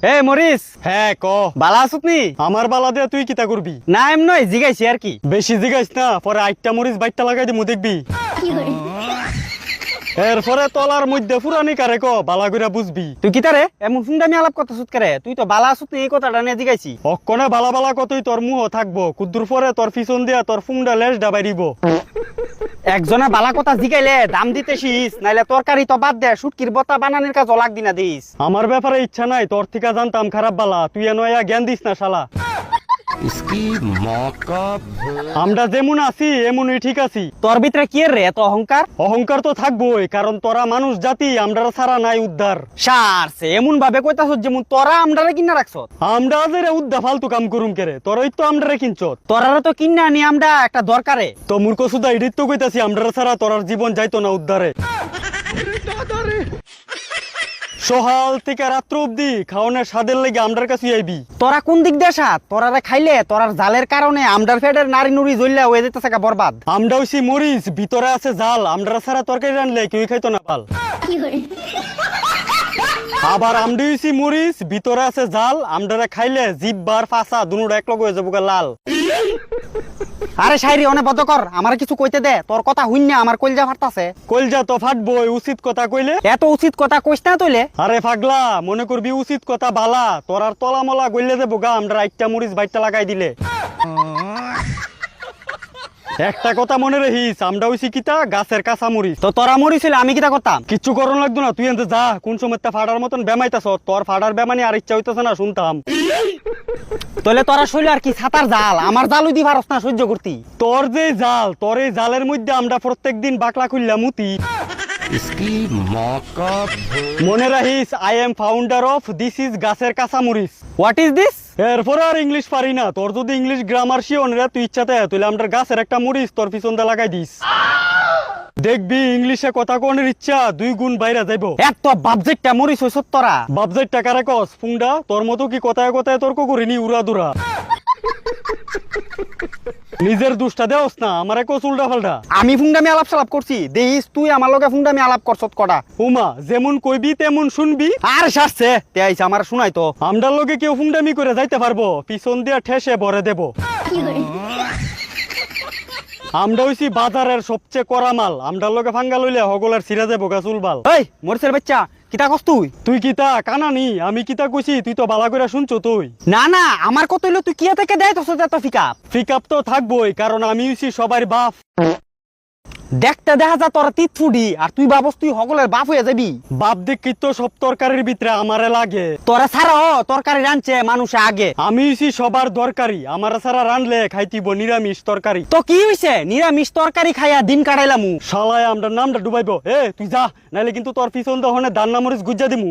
এ Morris, হ্যাঁ ক। বালা আছুত নি? আমার বালা দিয়ে তুই কিতা করবি? না এম নয়, জিগাইছি আর কি। বেশি জিগাইস না, পরে আইটা মরিচ বাইটটা লাগাই দিমু দেখবি। এরপরে তলার মধ্যে ফুরানি কারে ক বালা কইরা বুঝবি। তুই কিতা রে এমন ফুন্ডামি আলাপ করতেছুত করে? তুই তো বালা আছুত নি এই কথাটা নিয়ে জিগাইছি। অক্ষণে বালা বালা কতই তোর মুহ থাকবো, কুদ্দুর পরে তোর পিছন দিয়া তোর ফুংডা লেজ ডাবাইরিব। একজনে বালা কথা জিগাইলে দাম দিতে শিস, নাইলে তরকারি তো বাদ দে, শুটকির বতা বানানোর কাজ লাগ দিনা দিস। আমার ব্যাপারে ইচ্ছা নাই, তোর থেকে জানতাম খারাপ বালা, তুই এনয়া জ্ঞান দিস না শালা। আমরা যেমন আছি এমনই ঠিক আছি। তোর ভিতরে কি রে এত অহংকার? অহংকার তো থাকবোই, কারণ তোরা মানুষ জাতি, আমরা ছাড়া নাই উদ্ধার। সারছে এমন ভাবে কইতাছস যেমন তোরা আমরারে কিনা রাখছত। আমরা যে উদ্দা ফালতু কাম করুম কেরে, তোরই তো আমরা কিনছত। তোরারে তো কিনা নি আমরা একটা দরকারে। তো মূর্খ সুদা ইডিত তো কইতাছি, আমরা ছাড়া তোরার জীবন যাইতো না উদ্ধারে। সকাল থেকে রাত্র অব্দি খাওয়ানোর স্বাদের লেগে আমরার কাছে আইবি। তোরা কোন দিক দিয়ে সাত? তোরারে খাইলে তোরার জালের কারণে আমরার ফেডের নারী নুরি জ্বললে হয়ে যেতেছে বরবাদ। আমরা হইছি মরিচ, ভিতরে আছে জাল, আমরা ছাড়া তরকারি রানলে কেউ খাইতো না পাল। আবার আমরা হইছি মরিচ, ভিতরে আছে জাল, আমরা খাইলে জিব্বার ফাঁসা দুনুটা এক লগ হয়ে যাবো লাল। আরে শাইরি অনেক বদ্ধ কর, আমার কিছু কইতে দে। তোর কথা হুইন্না আমার কলজা ফাটতাছে। কলজা তো ফাটবই, উচিত কথা কইলে। এত উচিত কথা কইস না তইলে। আরে পাগলা, মনে করবি উচিত কথা বালা, তোর আর তলা মলা গইলে দেবো গা আমরা আইটা মরিচ বাইটটা লাগাই দিলে। একটা কথা মনে রাখিস, আমরা হইছি কিতা গাছের কাঁচা মরিচ। তো তোরা মরিছিল আমি কিতা করতাম? কিচ্ছু করণ লাগতো না, তুই এনতে যা। কোন সময় ফাটার মতন বেমাইতাছ, তোর ফাটার বেমানি আর ইচ্ছা হইতেছে না শুনতাম। তইলে তোরা শৈল আর কি ছাতার জাল, আমার জালুই দি পারস না সহ্য করতি। তোর যে জাল, তোর এই জালের মধ্যে আমরা প্রত্যেকদিন বাকলা খুললাম মুতি। মনে রাখিস, I am founder of this is গাছের কাঁচা মরিচ। What is this? এরপর আর ইংলিশ পারি না, তোর যদি ইংলিশ গ্রামার শিওন রে তুই ইচ্ছাতে তুই আমরা গাছের একটা মরিচ তোর পিছন দিয়ে লাগাই দিস। দেখবি ইংলিশে কথা কোনের ইচ্ছা 2 গুণ বাইরে যাইব। এত বাবজেটটা মরিচ হইছ তোরা। বাবজেট টাকারে কস ফুংডা, তোর মতো কি কথায় কথায় তর্ক করিনি উড়া দুরা। নিজের দুষ্টা দেওস না, আমারে কস উল্টা ফাল্টা। আমি ফুংডামি আলাপ সালাপ করছি, দেখিস তুই আমার লগে ফুংডামি আলাপ করছত কটা। উমা যেমন কইবি তেমন শুনবি। আর সারছে তে আইছে আমার শুনাই তো। আমরার লগে কেউ ফুংডামি করে যাইতে পারবো, পিছন দিয়া ঠেসে ভরে দেব। আমরা হইছি বাজারের সবচেয়ে কড়া মাল, আমরার লগে ফাঙ্গা লইলে হগলের ছিড়া যাবো গা চুলবাল। এই মরিচের বাচ্চা কিতা কস তুই? তুই কিতা কানানি, আমি কিতা কইছি তুই তো বালা করে শুনছো তুই। না না, আমার কত হইলো তুই কিয়া থেকে দেয় তোর এত ফিকাপ। পিকআপ তো থাকবোই, কারণ আমি হইছি সবার বাপ। দেখতে দেখা যা তোর তিত ফুডি, আর তুই ভাবস তুই হগলের বাপ হয়ে যাবি। বাপ দেখি তো সব তরকারির ভিতরে আমারে লাগে। তোরা ছাড়া তরকারি রানছে মানুষে আগে। আমি হইছি সবার দরকারি, আমার ছাড়া রানলে খাইতিব নিরামিষ তরকারি। তো কি হইছে, নিরামিষ তরকারি খাইয়া দিন কাটাইলামু। শালায় আমরা নামটা ডুবাইবো। এ তুই যা, নাইলে কিন্তু তোর পিছন দহনে দান্না মরিচ গুজ্জা দিমু।